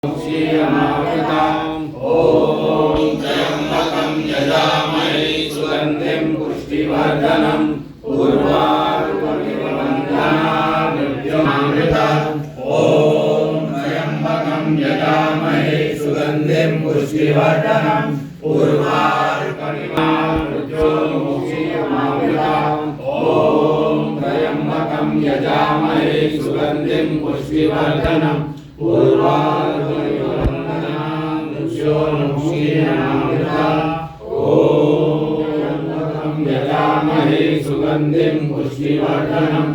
क्षीयमावृताम् ॐ त्र्यम्बकं यजामहे सुगन्धिं पुष्टिवर्धनम् उर्वारुकमिव बन्धनामृत्युमामृताम् ॐ त्र्यम्बकं यजामहे सुगन्धिं पुष्टिवर्धनम् उर्वारुकमिव क्षीयमावृताम् ॐ त्र्यम्बकं यजामहे सुगन्धिं पुष्टिवर्धनम् यजामहे सुगन्धिं पुष्टिवर्धनम्